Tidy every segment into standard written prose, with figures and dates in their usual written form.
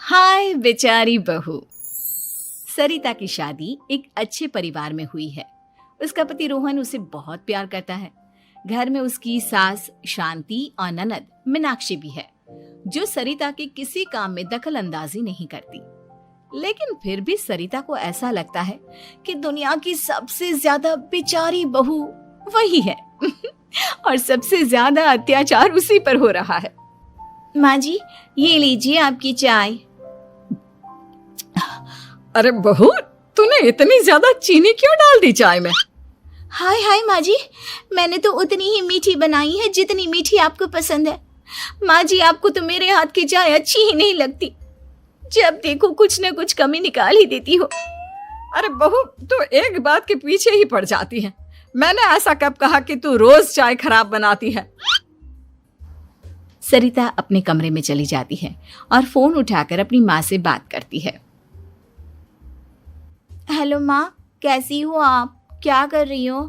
हाय बेचारी बहू। सरिता की शादी एक अच्छे परिवार में हुई है। उसका पति रोहन उसे बहुत प्यार करता है। घर में उसकी सास शांति और ननद मीनाक्षी भी है, जो सरिता के किसी काम में दखल अंदाजी नहीं करती। लेकिन फिर भी सरिता को ऐसा लगता है कि दुनिया की सबसे ज्यादा बेचारी बहू वही है और सबसे ज्यादा अत्याचार उसी पर हो रहा है। माँ जी, ये लीजिए आपकी चाय। अरे बहू, तूने इतनी ज्यादा चीनी क्यों डाल दी चाय में? हाय हाय माँ जी, मैंने तो उतनी ही मीठी बनाई है जितनी मीठी आपको पसंद है। माँ जी, आपको तो मेरे हाथ की चाय अच्छी ही नहीं लगती। जब देखो कुछ न कुछ कमी निकाल ही देती हो। अरे बहू, तू एक बात के पीछे ही पड़ जाती है। मैंने ऐसा कब कहा कि तू रोज चाय खराब बनाती है? सरिता अपने कमरे में चली जाती है और फोन उठाकर अपनी माँ से बात करती है। हेलो माँ, कैसी हो आप? क्या कर रही हो?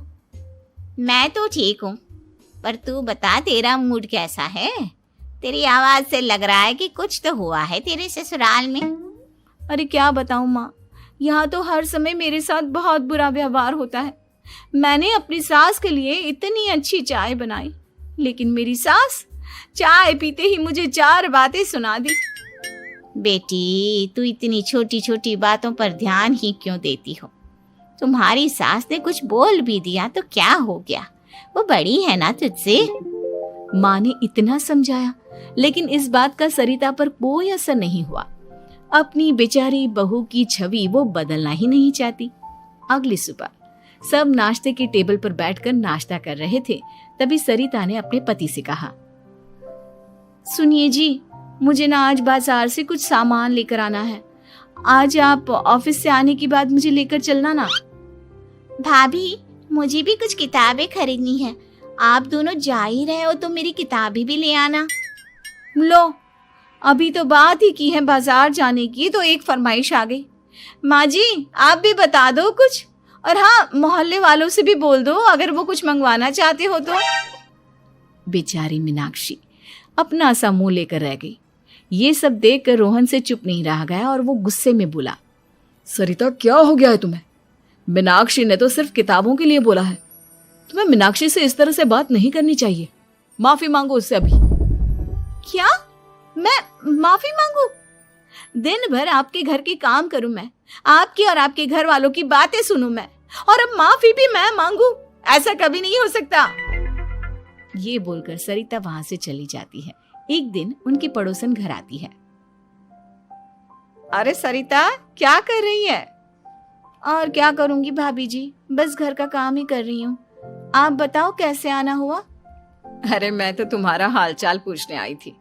मैं तो ठीक हूँ, पर तू बता, तेरा मूड कैसा है? तेरी आवाज से लग रहा है कि कुछ तो हुआ है तेरे ससुराल में। अरे क्या बताऊँ माँ, यहाँ तो हर समय मेरे साथ बहुत बुरा व्यवहार होता है। मैंने अपनी सास के लिए इतनी अच्छी चाय बनाई, लेकिन मेरी सास चाय पीते ही मुझे 4 बातें सुना दी। बेटी, तू इतनी छोटी छोटी बातों पर ध्यान ही क्यों देती हो? तुम्हारी सास ने कुछ बोल भी दिया तो क्या हो गया, वो बड़ी है ना तुझसे। माँ ने इतना समझाया, लेकिन इस बात का सरिता पर कोई असर नहीं हुआ। अपनी बेचारी बहू की छवि वो बदलना ही नहीं चाहती। अगली सुबह सब नाश्ते की टेबल पर बैठकर नाश्ता कर रहे थे, तभी सरिता ने अपने पति से कहा, सुनिए जी, मुझे ना आज बाजार से कुछ सामान लेकर आना है। आज आप ऑफिस से आने के बाद मुझे लेकर चलना ना। भाभी, मुझे भी कुछ किताबें खरीदनी है। आप दोनों जा ही रहे हो तो मेरी किताबें भी ले आना। लो, अभी तो बात ही की है बाजार जाने की, तो एक फरमाइश आ गई। माँ जी, आप भी बता दो कुछ, और हाँ, मोहल्ले वालों से भी बोल दो अगर वो कुछ मंगवाना चाहते हो तो। बेचारी मीनाक्षी अपना सा मुंह लेकर रह गई। ये सब देखकर रोहन से चुप नहीं रह गया और वो गुस्से में बोला, सरिता, क्या हो गया है तुम्हें? मीनाक्षी ने तो सिर्फ किताबों के लिए बोला है। तुम्हें मीनाक्षी से इस तरह से बात नहीं करनी चाहिए। माफी मांगो उससे अभी। क्या? मैं माफी मांगू? दिन भर आपके घर के काम करूं मैं, आपकी और आपके घर वालों की बातें सुनूं मैं, और अब माफी भी मैं मांगू? ऐसा कभी नहीं हो सकता। ये बोलकर सरिता वहां से चली जाती है। एक दिन उनकी पड़ोसन घर आती है। अरे सरिता, क्या कर रही है? और क्या करूंगी भाभी जी, बस घर का काम ही कर रही हूँ। आप बताओ कैसे आना हुआ? अरे मैं तो तुम्हारा हालचाल पूछने आई थी,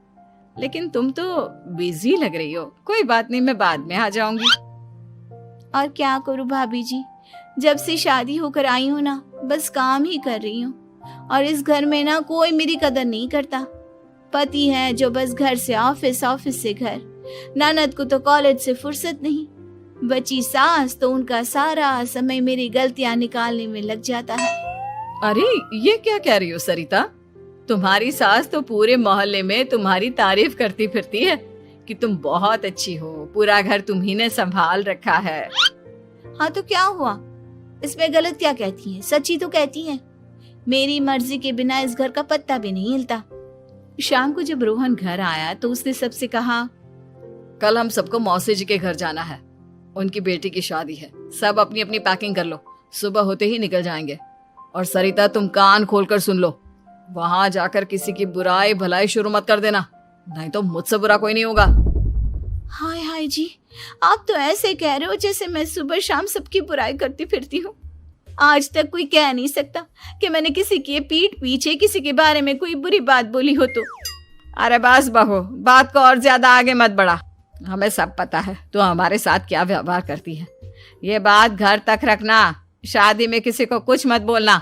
लेकिन तुम तो बिजी लग रही हो। कोई बात नहीं, मैं बाद में आ जाऊंगी। और क्या करूं भाभी जी, जब से शादी होकर आई हूँ ना, बस काम ही कर रही हूँ। और इस घर में ना कोई मेरी कदर नहीं करता। पति है जो बस घर से ऑफिस, ऑफिस से घर। ननद को तो कॉलेज से फुर्सत नहीं। बची सास तो उनका सारा समय मेरी गलतियां निकालने में लग जाता है। अरे ये क्या कह रही हो सरिता? तुम्हारी सास तो पूरे मोहल्ले में तुम्हारी तारीफ करती फिरती है कि तुम बहुत अच्छी हो, पूरा घर तुम्ही ने संभाल रखा है। हाँ तो क्या हुआ, इसमें गलत क्या कहती है? सच्ची तो कहती है। मेरी मर्जी के बिना इस घर का पत्ता भी नहीं हिलता। शाम को जब रोहन घर आया तो उसने सबसे कहा, कल हम सबको मौसी जी के घर जाना है। उनकी बेटी की शादी है। सब अपनी अपनी पैकिंग कर लो, सुबह होते ही निकल जाएंगे। और सरिता, तुम कान खोलकर सुन लो, वहां जाकर किसी की बुराई भलाई शुरू मत कर देना, नहीं तो मुझसे बुरा कोई नहीं होगा। हाय हाय जी, आप तो ऐसे कह रहे हो जैसे मैं सुबह शाम सबकी बुराई करती फिरती हूँ। आज तक कोई कह नहीं सकता कि मैंने किसी की पीठ पीछे किसी के बारे में कोई बुरी बात बोली हो तो। अरे बस बहू, बात को और ज्यादा आगे मत बढ़ा। हमें सब पता है तू हमारे साथ क्या व्यवहार करती है। ये बात घर तक रखना, शादी में किसी को कुछ मत बोलना,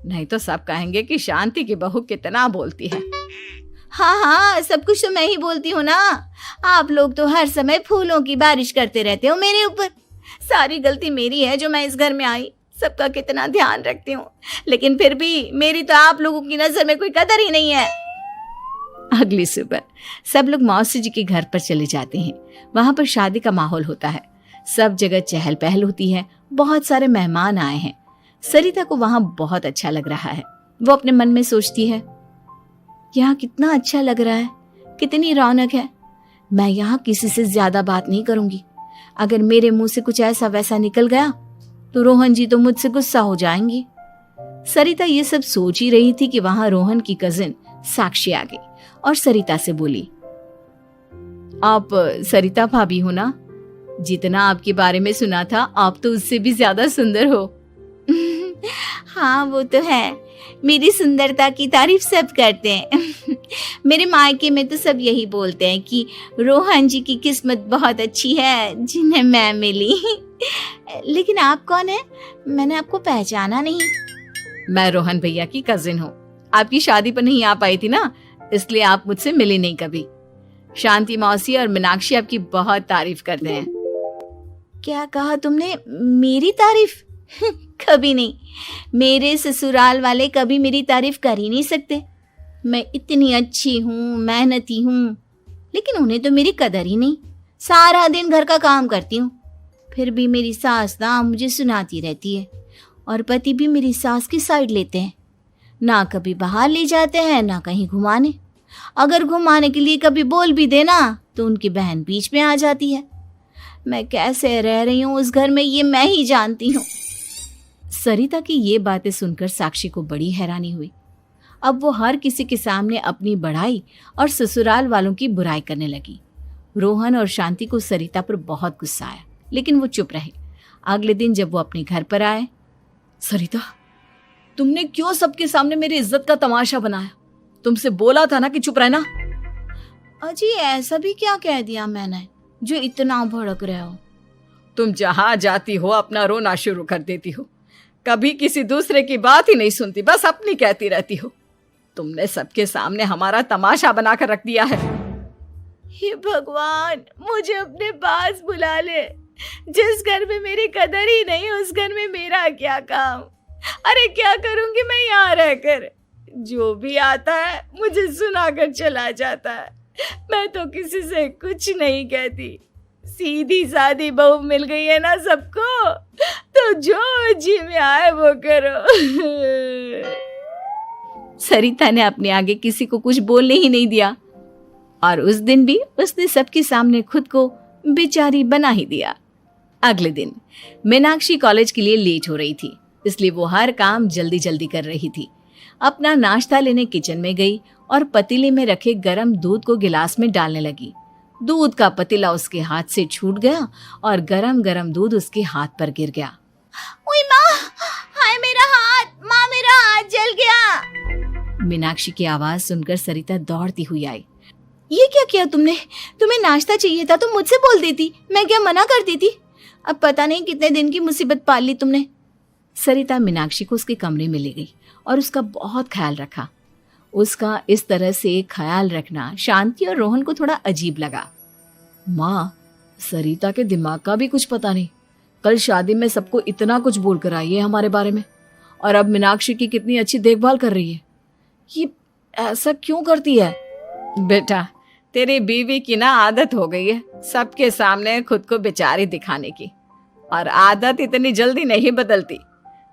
नहीं तो सब कहेंगे कि शांति की बहू कितना बोलती है। हाँ हाँ, सब कुछ तो मैं ही बोलती हूँ ना। आप लोग तो हर समय फूलों की बारिश करते रहते हो मेरे ऊपर। सारी गलती मेरी है जो मैं इस घर में आई। सबका कितना ध्यान रखती हूँ, लेकिन फिर भी मेरी तो आप लोगों की नजर में कोई कदर ही नहीं है। अगली सुबह सब लोग मौसी जी के घर पर चले जाते हैं। वहां पर शादी का माहौल होता है, सब जगह चहल पहल होती है, बहुत सारे मेहमान आए हैं। सरिता को वहां बहुत अच्छा लग रहा है। वो अपने मन में सोचती है, यहाँ कितना अच्छा लग रहा है, कितनी रौनक है। मैं यहाँ किसी से ज्यादा बात नहीं करूंगी। अगर मेरे मुंह से कुछ ऐसा वैसा निकल गया तो रोहन जी तो मुझसे गुस्सा हो जाएंगी। सरिता ये सब सोच ही रही थी कि वहां रोहन की कजिन साक्षी आ गई और सरिता से बोली, आप सरिता भाभी हो ना? जितना आपके बारे में सुना था आप तो उससे भी ज्यादा सुंदर हो। हाँ वो तो है, मेरी सुंदरता की तारीफ सब करते हैं। मेरे मायके में तो सब यही बोलते हैं कि रोहन जी की किस्मत बहुत अच्छी है जिन्हें मैं मिली। लेकिन आप कौन है? मैंने आपको पहचाना नहीं। मैं रोहन भैया की कजिन हूँ। आपकी शादी पर नहीं आ पाई थी ना, इसलिए आप मुझसे मिली नहीं कभी। शांति मौसी और मीनाक्षी आपकी बहुत तारीफ करते हैं। क्या कहा तुमने? मेरी तारीफ? कभी नहीं। मेरे ससुराल वाले कभी मेरी तारीफ कर ही नहीं सकते। मैं इतनी अच्छी हूँ, मेहनती हूँ, लेकिन उन्हें तो मेरी कदर ही नहीं। सारा दिन घर का काम करती हूँ, फिर भी मेरी सास ना मुझे सुनाती रहती है और पति भी मेरी सास की साइड लेते हैं। ना कभी बाहर ले जाते हैं ना कहीं घुमाने। अगर घुमाने के लिए कभी बोल भी देना तो उनकी बहन बीच में आ जाती है। मैं कैसे रह रही हूँ उस घर में ये मैं ही जानती हूँ। सरिता की ये बातें सुनकर साक्षी को बड़ी हैरानी हुई। अब वो हर किसी के सामने अपनी बढ़ाई और ससुराल वालों की बुराई करने लगी। रोहन और शांति को सरिता पर बहुत गुस्सा आया, लेकिन वो चुप रहे। अगले दिन जब वो अपने घर पर आए, सरिता, तुमने क्यों सबके सामने मेरी इज्जत का तमाशा बनाया? तुमसे बोला था ना कि चुप रहना। अजी ऐसा भी क्या कह दिया मैंने जो इतना भड़क रहे हो? तुम जहां जाती हो अपना रोना शुरू कर देती हो, कभी किसी दूसरे की बात ही नहीं सुनती, बस अपनी कहती रहती हो। तुमने सबके सामने हमारा तमाशा बनाकर रख दिया है। हे भगवान, मुझे अपने पास बुला ले। जिस घर में मेरी कदर ही नहीं उस घर में मेरा क्या काम? अरे क्या करूंगी मैं यहाँ रहकर? जो भी आता है मुझे सुनाकर चला जाता है। मैं तो किसी से कुछ नहीं कहती। सीधी सादी बहू मिल गई है ना सबको, तो जो जी में आए वो करो। सरिता ने अपने आगे किसी को कुछ बोलने ही नहीं दिया और उस दिन भी उसने सबके सामने खुद को बेचारी बना ही दिया। अगले दिन मीनाक्षी कॉलेज के लिए लेट हो रही थी, इसलिए वो हर काम जल्दी जल्दी कर रही थी। अपना नाश्ता लेने किचन में गई और पतीले में रखे गरम दूध को गिलास में डालने लगी। दूध का पतीला उसके हाथ से छूट गया और गरम गरम दूध उसके हाथ पर गिर गया। ओए माँ, हाय मेरा हाथ, माँ मेरा हाथ जल गया। मीनाक्षी की आवाज सुनकर सरिता दौड़ती हुई आई। ये क्या किया तुमने? तुम्हें नाश्ता चाहिए था तो मुझसे बोल देती, मैं क्या मना करती थी? अब पता नहीं कितने दिन की मुसीबत पाल ली तुमने। सरिता मीनाक्षी को उसके कमरे में ले गई और उसका बहुत ख्याल रखा। उसका इस तरह से ख्याल रखना शांति और रोहन को थोड़ा अजीब लगा। माँ, सरिता के दिमाग का भी कुछ पता नहीं। कल शादी में सबको इतना कुछ बोल कर आई है हमारे बारे में, और अब मीनाक्षी की कितनी अच्छी देखभाल कर रही है। ये ऐसा क्यों करती है? बेटा, तेरी बीवी की ना आदत हो गई है सबके सामने खुद को बेचारी दिखाने की, और आदत इतनी जल्दी नहीं बदलती।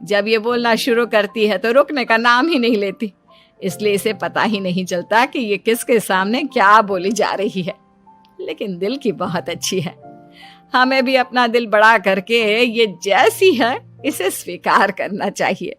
जब ये बोलना शुरू करती है तो रुकने का नाम ही नहीं लेती, इसलिए इसे पता ही नहीं चलता कि ये किसके सामने क्या बोली जा रही है। लेकिन दिल की बहुत अच्छी है। हमें भी अपना दिल बड़ा करके ये जैसी है इसे स्वीकार करना चाहिए।